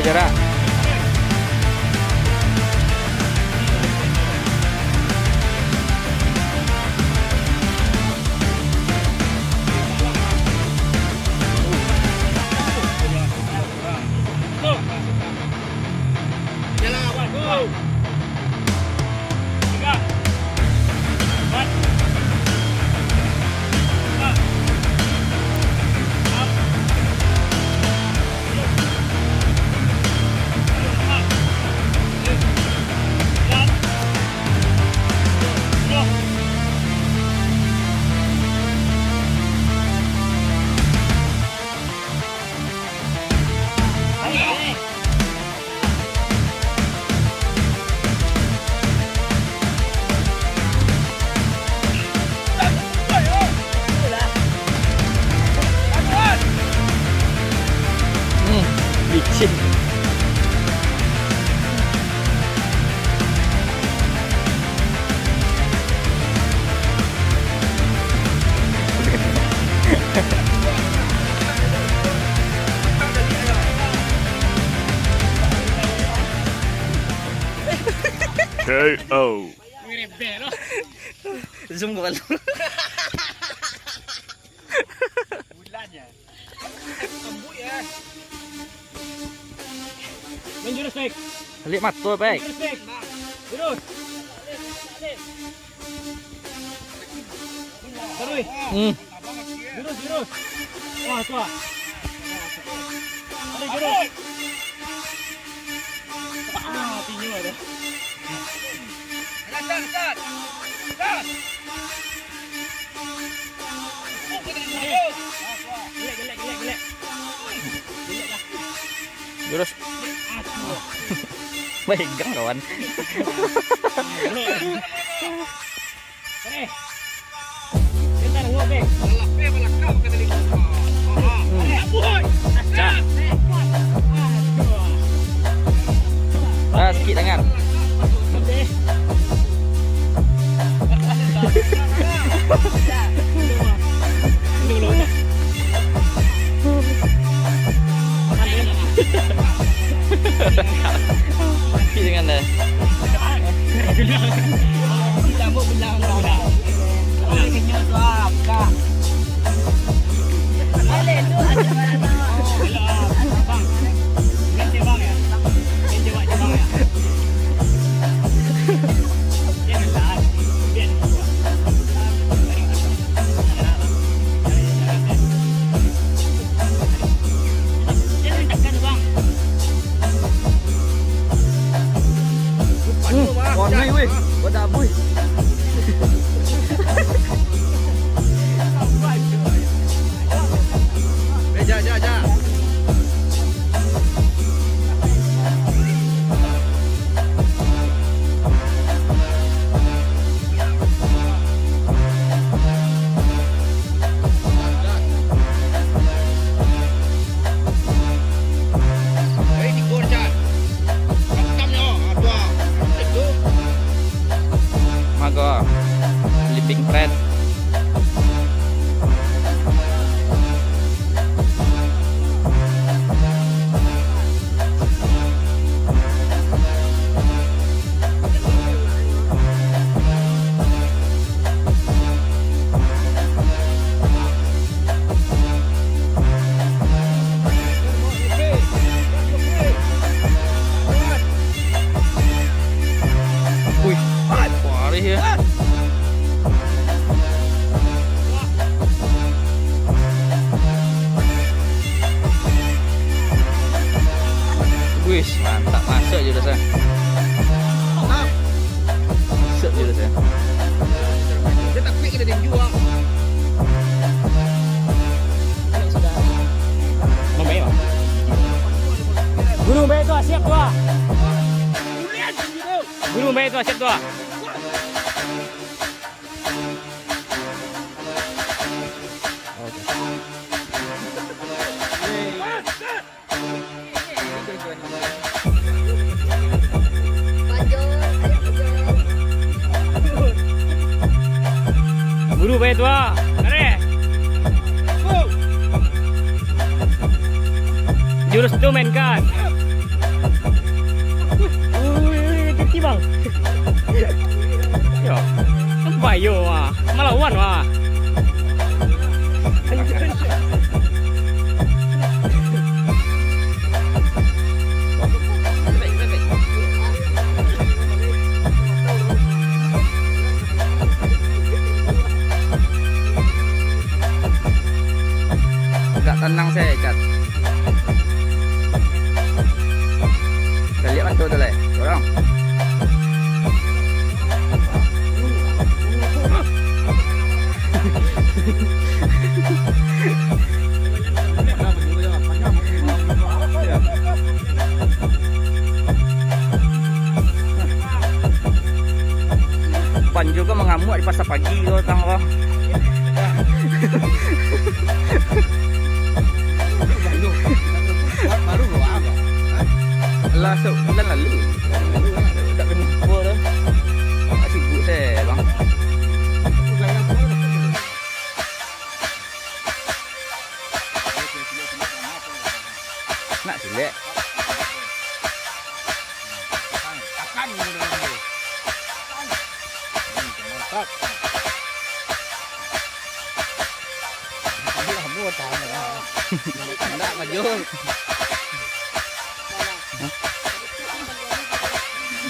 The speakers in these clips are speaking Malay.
atur jarak. Licin. KO. Zoom ke mana? Bulannya. Kembut ya. Menjurus baik. Balik mata baik. Jurus baik. Jurus. Terus. Jurus, jurus. Wah, tua. Ada jurus. Ah, tinggi ada. Start. Gelek. Jurus. Pegang kawan. Bentar ngobek. Sikit tangan. Sikit tangan dah. Rambut belang. Kenyot tu apa? Boleh tu ada mana? Bang. Ganti bang ya. Ganti bang ya. Janganlah. Biar gua. Jangan tekan bang. Warna weh. Wadah boy. Ja. Mago. Living friend. Wih, waris ya. Wih, mantap masuk jurusnya. Masuk jurusnya. Dia tak quick kita dia jual. Gunung Bayi tu siap tu. Gunung Bayi tu siap tu. Guru Bayi tu. Tarik. Jurus tu mainkan. Bayo ah, melawan wah. Agak tenang saya, Cat. Kita lihat bantu tu lah, orang. Pan juga mengamuk di pasar pagi tu, tang apa? Baru lo apa? Lah sebulan lalu. Tak kena apa dah. Tak sibuk saya, bang. Nak silek. Akan ni. Mantap. Ini kamu tahu lah. Tak maju.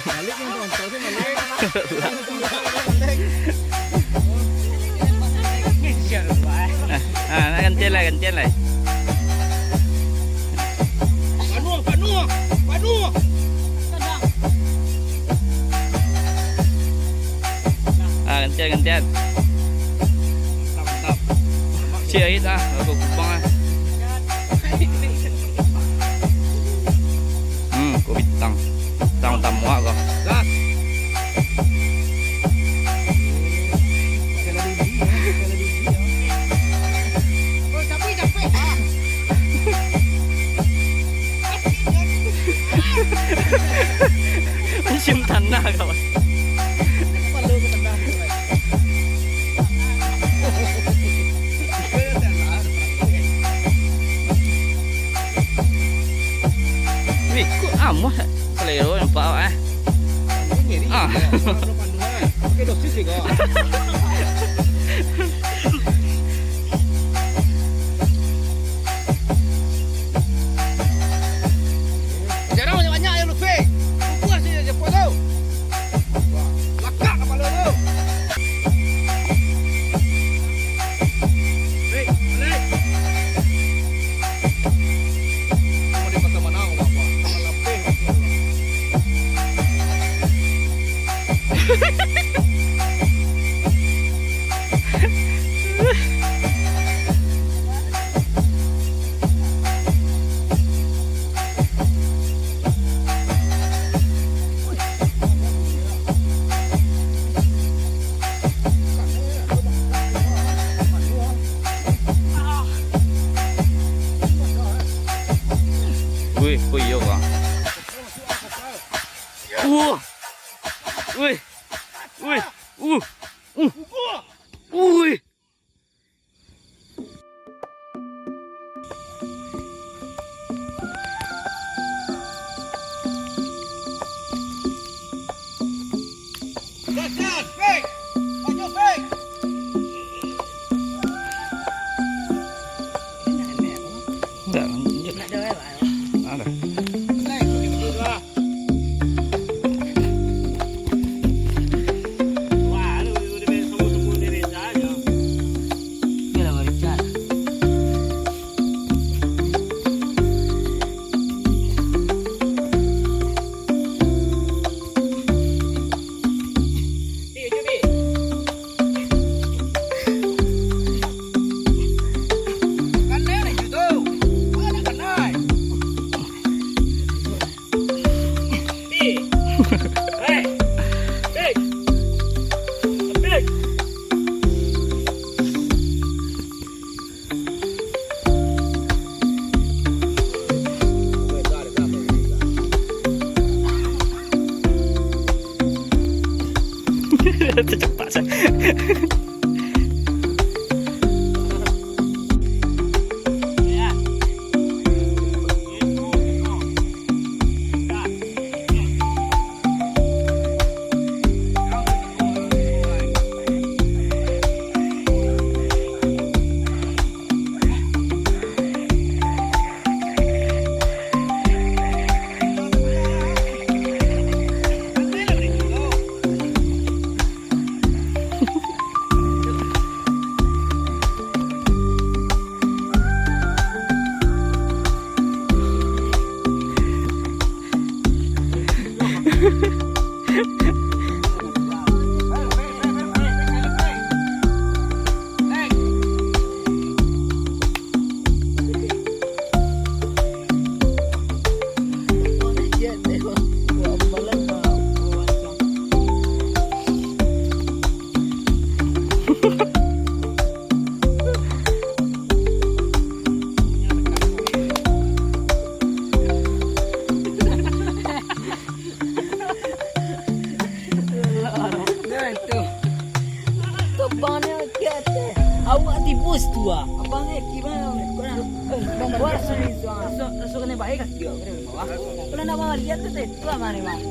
Balik yang tonton tu balik. Nak gantian lah, gantian lah. Panu. Gantian. Mantap. Cik Aid ah, aku kupang ah. Kau bintang. Tang muak kau. Gas. Oh, capek. Mencium tanah kau. Malu ke tengah. Wih, kok amuh selero nampak awak eh. Ngeri. Ah. Panduan. Okey dosis ni kau. Jangan banyak yang lu fake. Buat sini je tu. Lakak kepala tu. Baik, balik. Mau di kota mana kau apa? Lapin. Wih, yo kau. Wih. Wih. Gas, fake. Maju fake. Tak, lanjut. Ada. Naik, betul lah. Wah, lu udah semua dari aja. Yalah macam. Kan naik gitu. Ada kan naik. Tercepat saya. Abang ni kata awak tibus tu ah. Abang ni gimana ni? Kau nak bang buat sini so kena baik kat dia. Kalau nak bawa lihat tu tu mana bang?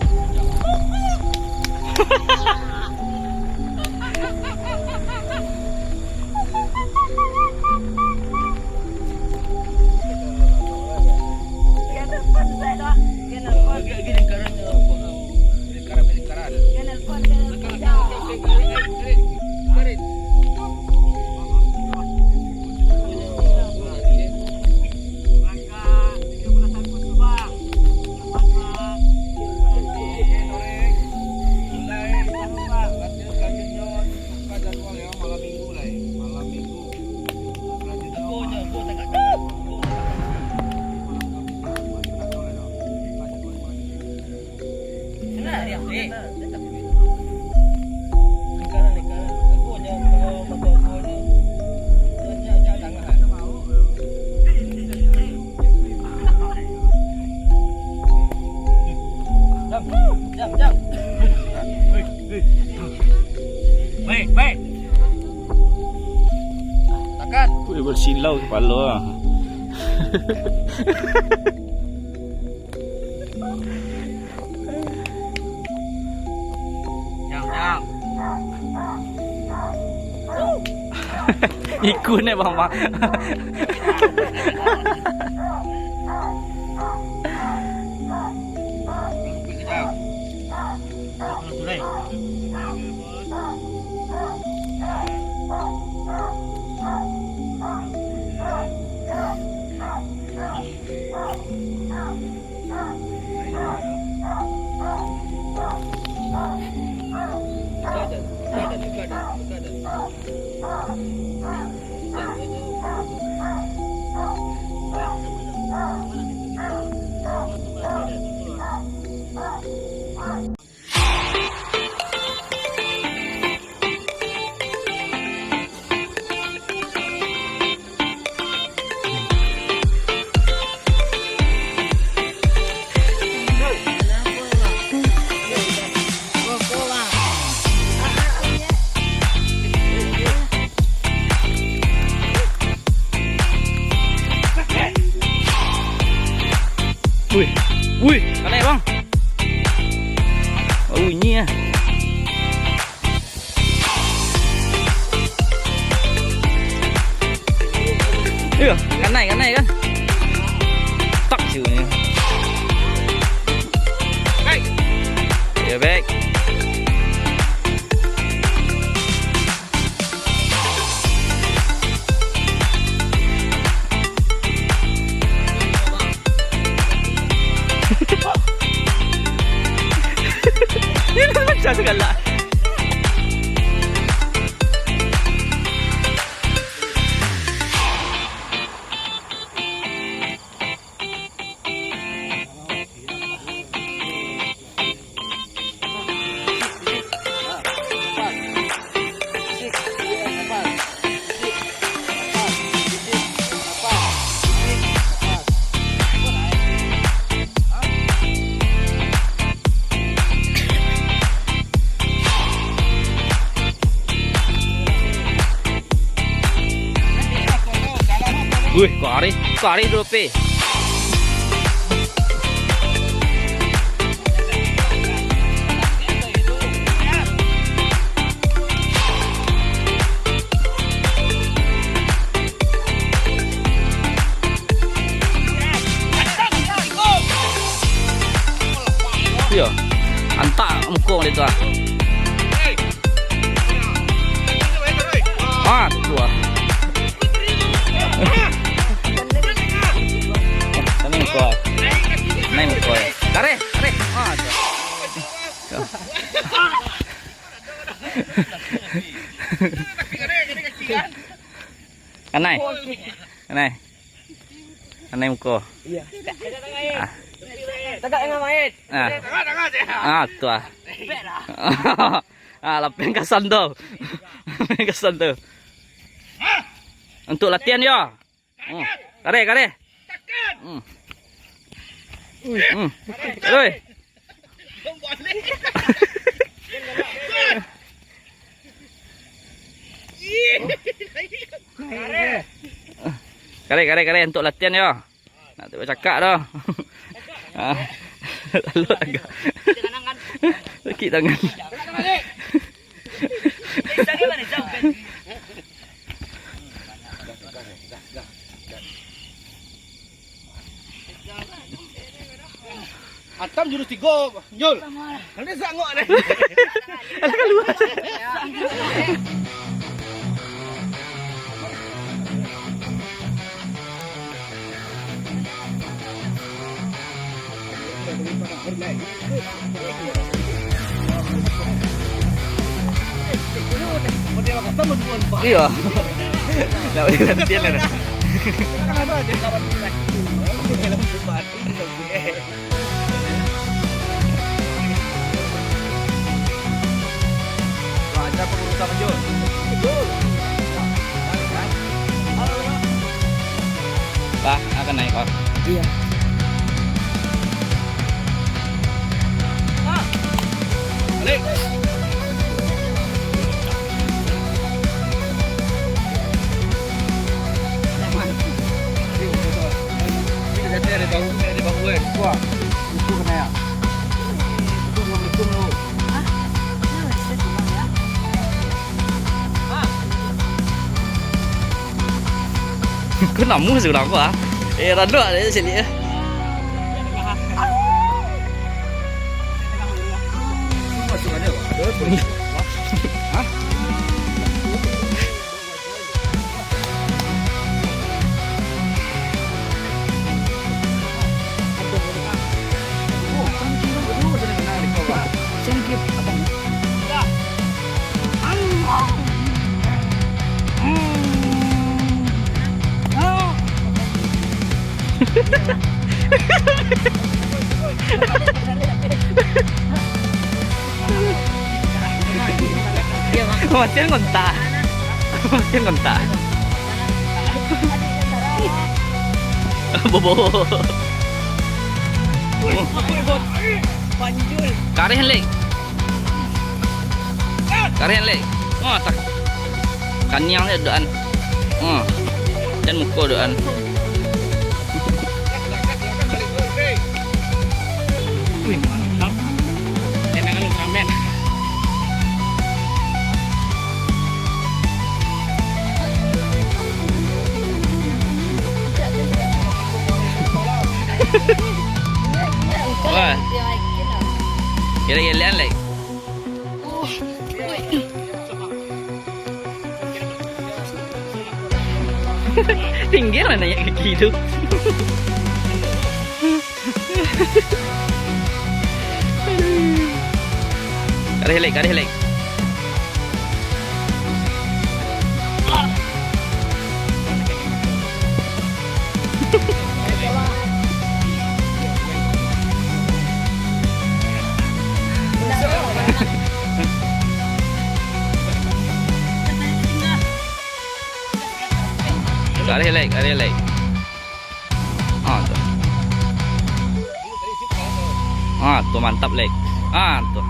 Baik. Takat. Wih, bersilau kepala ah. Jam. Ikut ni bang. Wih, kan bang? Oh ini ya. Iya, kan naik kan? Tak sih ini. Baik. Ya baik. Ini macam segala. Wih, kari rupiah. Iya, antak mukong itu ah. Ah, itu ah. Naik mukoi. Tarik. Ah, tu. Kanai muko. Iya. Tagak dengan mayat. Ah, tu ah. Ah, lapeng kasan tu. Kesan tu. Untuk latihan ya. Kare, kare. Oi. Kare untuk latihan ya. Nak tu cakap dah. Lalu agak. Sakit tangan. Atam jurus 3, Nyul. Nanti sangok deh. Iya. Nak boleh latihan lah. Ada pengurusan penjul. Pak, akan naik kok. Iya. Balik. Di bawah gue. Wah, itu kena ya. Itu belum lu. Cứ nằm muốn sự nằm quá. Ê, ra nữa để xử lý. Kematian ngontak. Kematian ngontak. Bobo. Panjul. Karihan lek. Karihan lek. Oh tak. Kanyang dia doan. Oh. Dan muka doan. Wih, mantap. Enak lu kamen. Wah. Gila-gilaan lek. Tinggi lah naik kaki itu. Karih lek. Karih lek. Ah tuh. Ah tuh mantap lek. Ah tuh.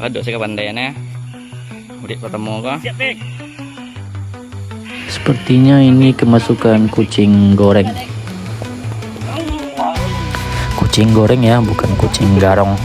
Aduh, saya pandai ya. Udah ketemu kah? Siap, Bek. Sepertinya ini kemasukan kucing goreng. Kucing goreng ya, bukan kucing garong.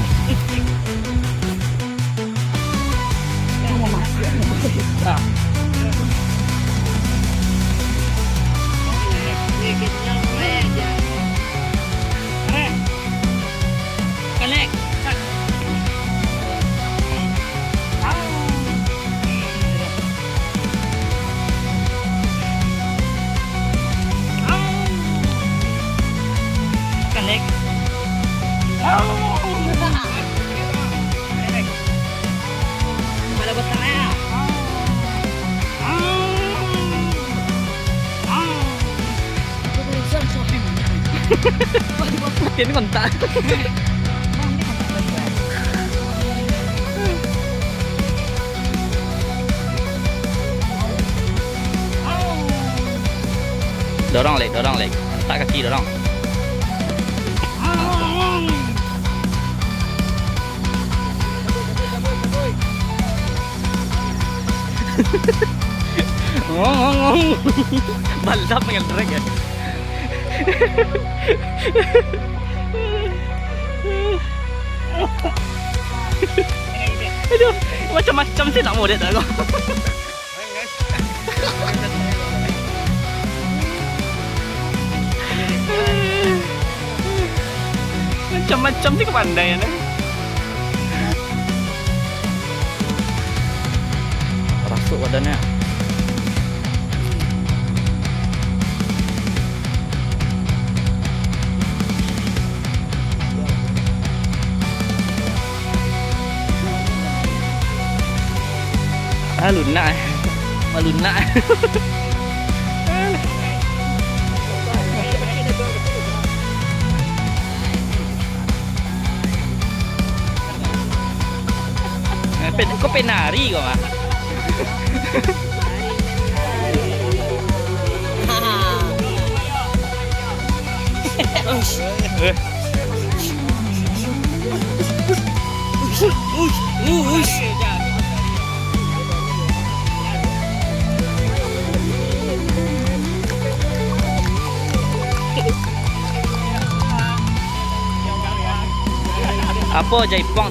Ini kontak. Dorong lek. Tak kaki dorong. Balap dengan trek ya. Aduh, macam-macam sih nak model tak kau. Macam-macam sih kepandaian. Rasuk badannya. Lunak. Malunak. Kau penari kau mah. Apa jaipong?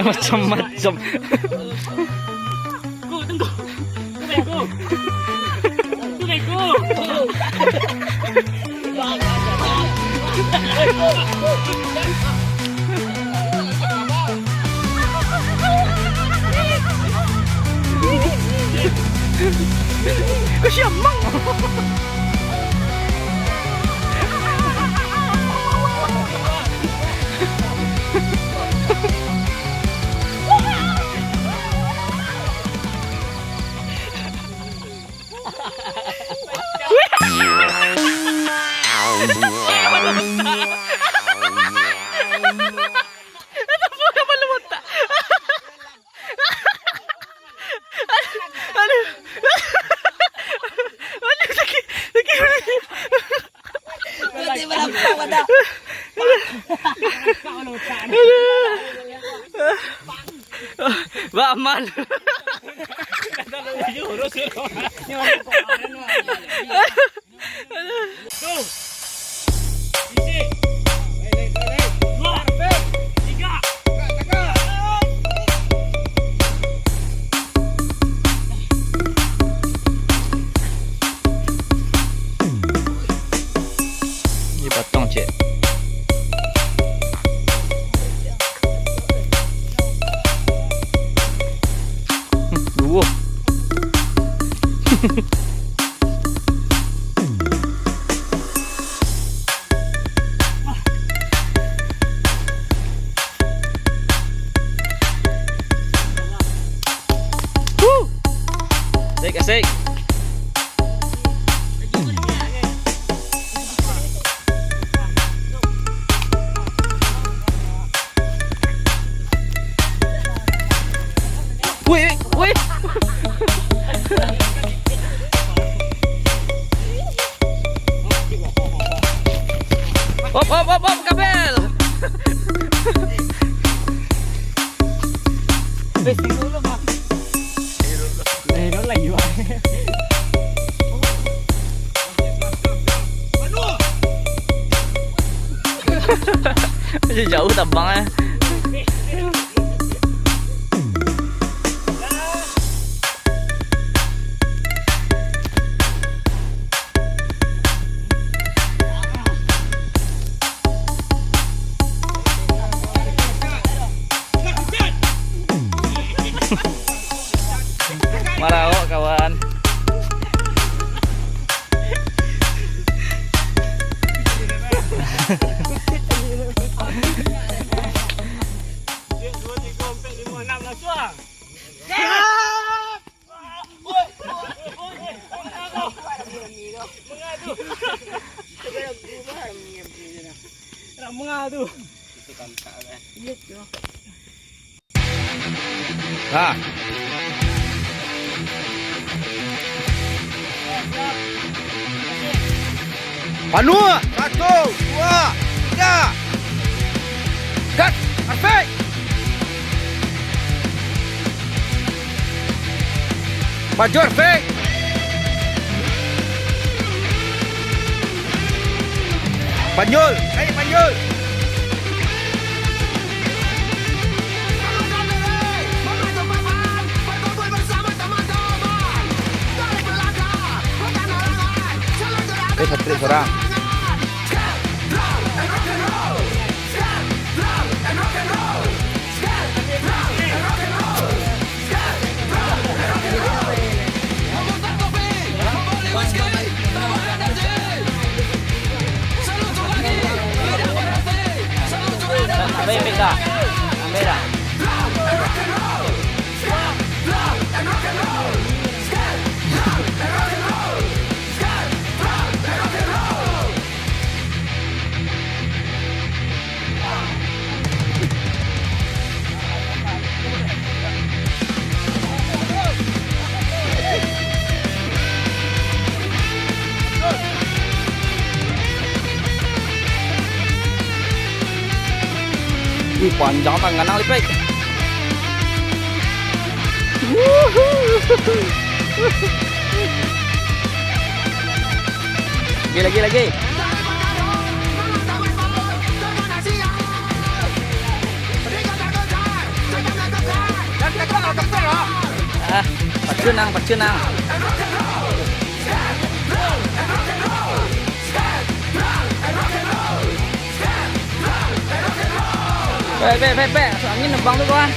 Macam-macam. Tunggu. Kau siamang. Ba aman. Ni potong cik. Dua. Asik. Wih. Op, kabel. lagi wah. Masih jauh terbang 1, 2, 3, 4, 5, 6 lah suang. Mengadu. Ha. Panu. 1, 2, 3. Cut. Perfect. Maju perfect. Panjul. Ayo panjul. Satu orang. Bebeka. Kamera. Ih, panjang tangan Lipek. Lagi. Pacunang. Pe, angin nebang tuh kawan.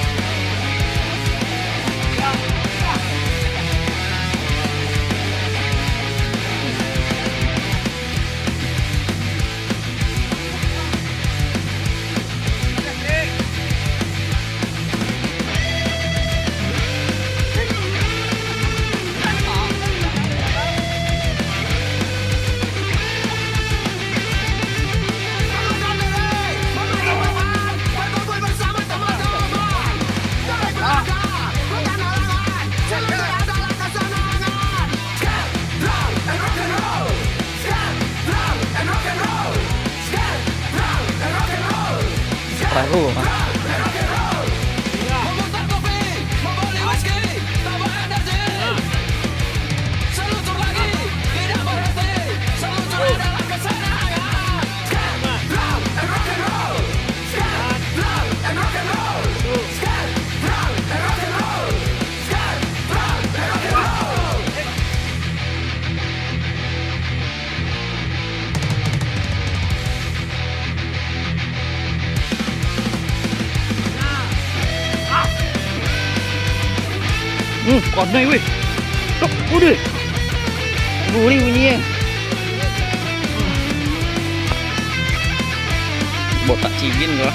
Perahu. Còn đây ui. Ui đi. Ngủ đi bunyi. Bột tak cibin gua.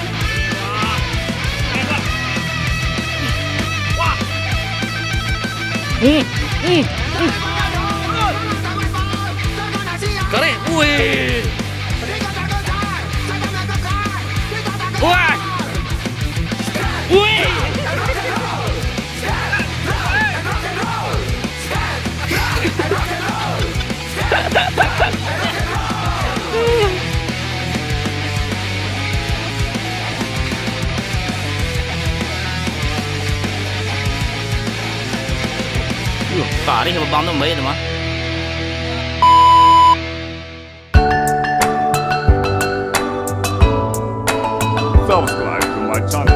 Keren. Ui. Wah. Ui. Cả đi mà bắn nó mấy rồi mà. Subscribe to my channel.